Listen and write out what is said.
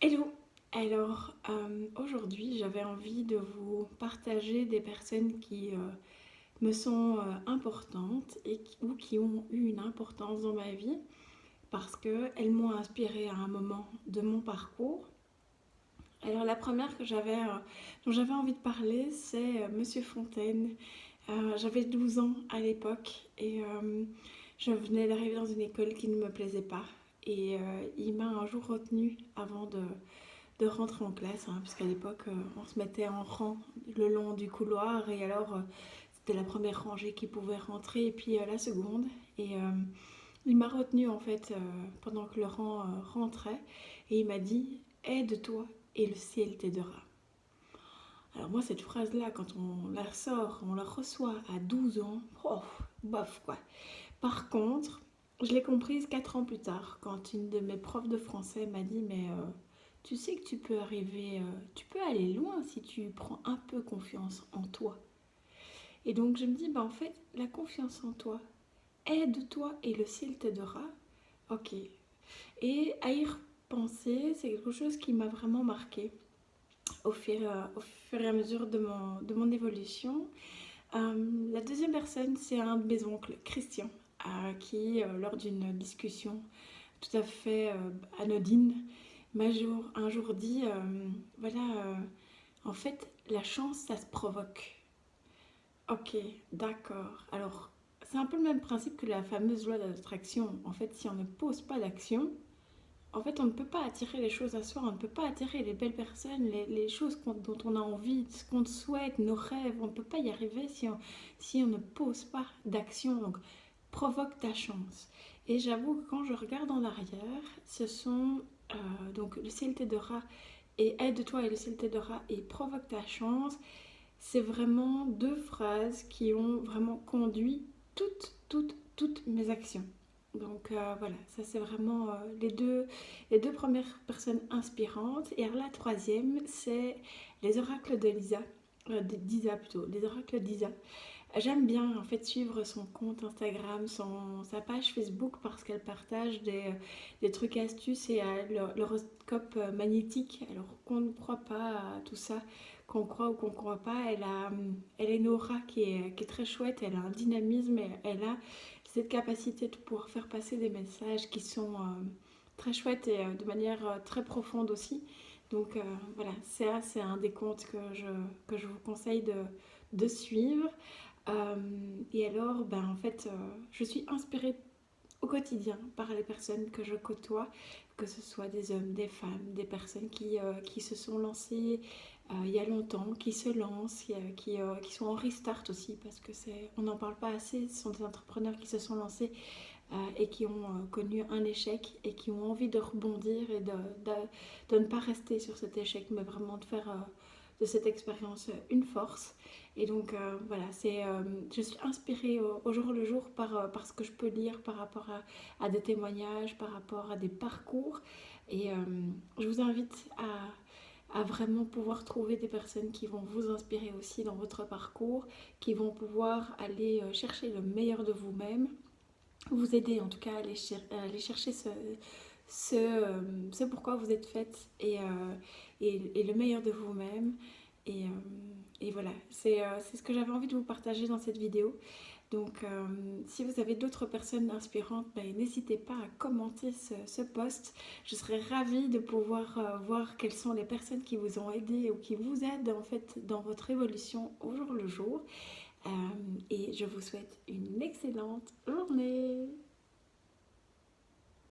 Hello! Alors, aujourd'hui, j'avais envie de vous partager des personnes qui me sont importantes ou qui ont eu une importance dans ma vie parce qu'elles m'ont inspirée à un moment de mon parcours. Alors, la première dont j'avais envie de parler, c'est Monsieur Fontaine. J'avais 12 ans à l'époque et je venais d'arriver dans une école qui ne me plaisait pas. Et il m'a un jour retenue avant de rentrer en classe, hein, puisqu'à l'époque, on se mettait en rang le long du couloir, et alors c'était la première rangée qui pouvait rentrer, et puis la seconde. Et il m'a retenue en fait pendant que le rang rentrait, et il m'a dit: aide-toi et le ciel t'aidera. Alors moi, cette phrase-là, quand on la sort, on la reçoit à 12 ans, oh, bof quoi. Par contre, je l'ai comprise 4 ans plus tard, quand une de mes profs de français m'a dit: mais tu sais que tu peux aller loin si tu prends un peu confiance en toi. Et donc je me dis, bah en fait, la confiance en toi, aide-toi et le ciel t'aidera. Ok. Et à y repenser, c'est quelque chose qui m'a vraiment marqué au fur et à mesure de mon évolution. La deuxième personne, c'est un de mes oncles, Christian, qui, lors d'une discussion tout à fait anodine, m'a un jour dit, voilà, en fait, la chance, ça se provoque. Ok, d'accord. Alors, c'est un peu le même principe que la fameuse loi d'attraction. En fait, si on ne pose pas d'action, en fait, on ne peut pas attirer les choses à soi, on ne peut pas attirer les belles personnes, les choses dont on a envie, ce qu'on souhaite, nos rêves. On ne peut pas y arriver si on ne pose pas d'action. Donc, provoque ta chance. Et j'avoue que quand je regarde en arrière, ce sont donc le ciel t'aidera et aide-toi et le ciel t'aidera et provoque ta chance. C'est vraiment deux phrases qui ont vraiment conduit toutes mes actions. Donc voilà, ça c'est vraiment les deux premières personnes inspirantes. Et alors la troisième, c'est les oracles de Lisa, d'Isa plutôt, les oracles d'Isa. J'aime bien en fait suivre son compte Instagram, sa page Facebook parce qu'elle partage des trucs astuces et l'horoscope magnétique. Alors qu'on ne croit pas à tout ça, qu'on croit ou qu'on ne croit pas, elle a une aura qui est très chouette, elle a un dynamisme et elle a cette capacité de pouvoir faire passer des messages qui sont très chouettes et de manière très profonde aussi. Donc voilà, c'est un des comptes que je vous conseille de suivre. Et alors, ben, en fait, je suis inspirée au quotidien par les personnes que je côtoie, que ce soit des hommes, des femmes, des personnes qui se sont lancées il y a longtemps, qui se lancent, qui sont en restart aussi, parce que on n'en parle pas assez, ce sont des entrepreneurs qui se sont lancés et qui ont connu un échec et qui ont envie de rebondir et de ne pas rester sur cet échec, mais vraiment de faire de cette expérience une force. Et donc voilà, je suis inspirée au jour le jour par ce que je peux lire par rapport à des témoignages, par rapport à des parcours. Et je vous invite à vraiment pouvoir trouver des personnes qui vont vous inspirer aussi dans votre parcours, qui vont pouvoir aller chercher le meilleur de vous-même, vous aider en tout cas à aller chercher ce pourquoi vous êtes faite et le meilleur de vous-même. Et, euh, et voilà, c'est ce que j'avais envie de vous partager dans cette vidéo. Donc si vous avez d'autres personnes inspirantes, ben, n'hésitez pas à commenter ce post. Je serais ravie de pouvoir voir quelles sont les personnes qui vous ont aidé ou qui vous aident en fait dans votre évolution au jour le jour. Et je vous souhaite une excellente journée.